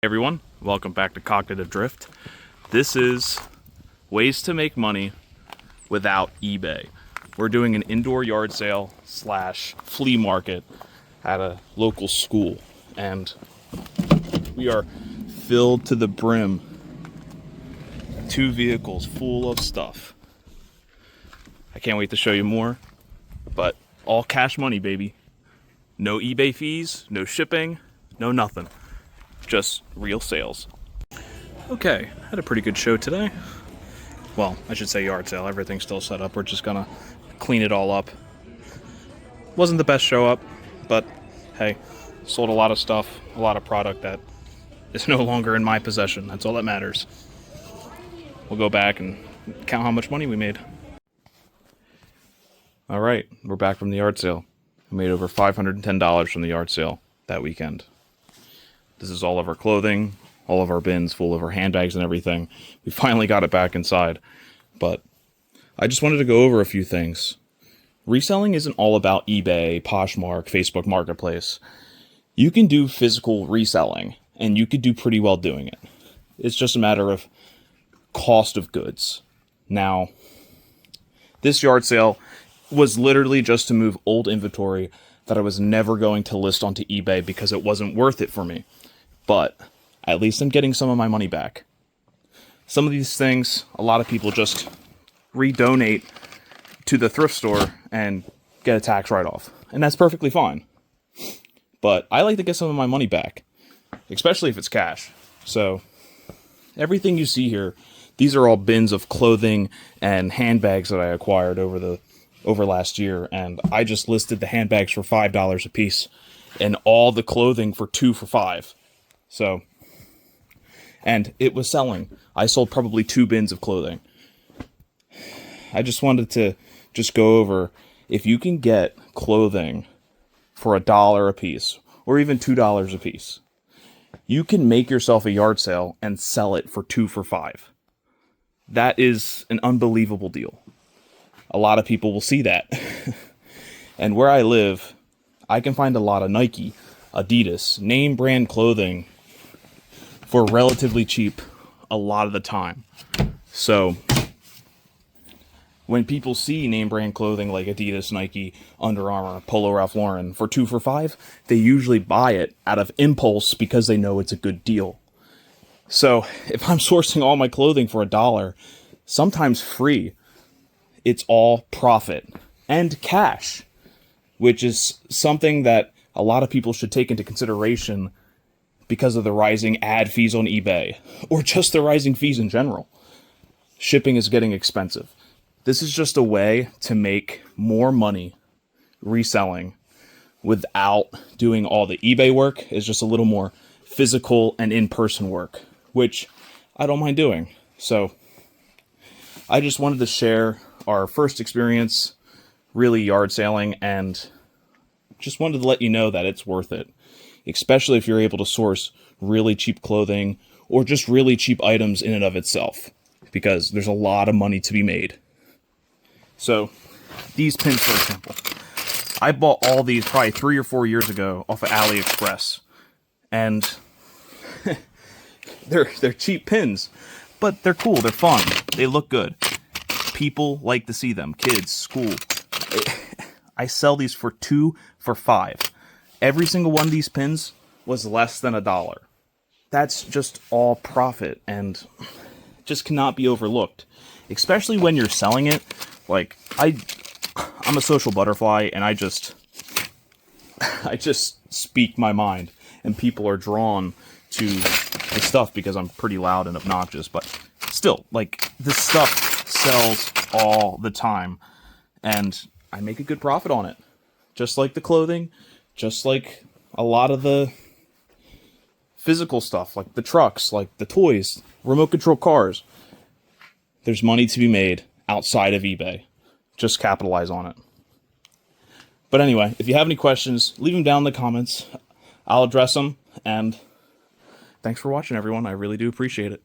Hey everyone, welcome back to Cognitive Drift. This is ways to make money without eBay. We're doing an indoor yard sale slash flea market at a local school, and we are filled to the brim. 2 vehicles full of stuff. I can't wait to show you more, but all cash money, baby. No eBay fees, no shipping, no nothing. Just real sales. Okay, had a pretty good show today. Well, I should say yard sale. Everything's still set up. We're just gonna clean it all up. Wasn't the best show up, but hey, sold a lot of stuff, a lot of product that is no longer in my possession. That's all that matters. We'll go back and count how much money we made. All right, we're back from the yard sale. We made over $510 from the yard sale that weekend. This is all of our clothing, all of our bins full of our handbags and everything. We finally got it back inside, but I just wanted to go over a few things. Reselling isn't all about eBay, Poshmark, Facebook Marketplace. You can do physical reselling, and you could do pretty well doing it. It's just a matter of cost of goods. Now, this yard sale was literally just to move old inventory that I was never going to list onto eBay because it wasn't worth it for me. But at least I'm getting some of my money back. Some of these things, a lot of people just redonate to the thrift store and get a tax write-off. And that's perfectly fine. But I like to get some of my money back, especially if it's cash. So everything you see here, these are all bins of clothing and handbags that I acquired over last year. And I just listed the handbags for $5 a piece and all the clothing for $2 for $5. So, and it was selling. I sold probably 2 bins of clothing. I just wanted to go over, if you can get clothing for $1 a piece, or even $2 a piece, you can make yourself a yard sale and sell it for $2 for $5. That is an unbelievable deal. A lot of people will see that. And where I live, I can find a lot of Nike, Adidas, name brand clothing for relatively cheap a lot of the time. So when people see name brand clothing like Adidas, Nike, Under Armour, Polo Ralph Lauren for $2 for $5, they usually buy it out of impulse because they know it's a good deal. So if I'm sourcing all my clothing for $1, sometimes free, it's all profit and cash, which is something that a lot of people should take into consideration because of the rising ad fees on eBay, or just the rising fees in general. Shipping is getting expensive. This is just a way to make more money reselling without doing all the eBay work. It's just a little more physical and in-person work, which I don't mind doing. So I just wanted to share our first experience really yard selling, and just wanted to let you know that it's worth it, especially if you're able to source really cheap clothing or just really cheap items in and of itself, because there's a lot of money to be made. So these pins, for example, I bought all these probably 3 or 4 years ago off of AliExpress, and they're cheap pins, but they're cool, they're fun, they look good. People like to see them, kids, school. I sell these for $2 for $5. Every single one of these pins was less than $1. That's just all profit and just cannot be overlooked, especially when you're selling it. Like, I'm a social butterfly, and I just speak my mind, and people are drawn to my stuff because I'm pretty loud and obnoxious. But still, like, this stuff sells all the time, and I make a good profit on it, just like the clothing, just like a lot of the physical stuff, like the trucks, like the toys, remote control cars. There's money to be made outside of eBay. Just capitalize on it. But anyway, if you have any questions, leave them down in the comments. I'll address them, and thanks for watching, everyone. I really do appreciate it.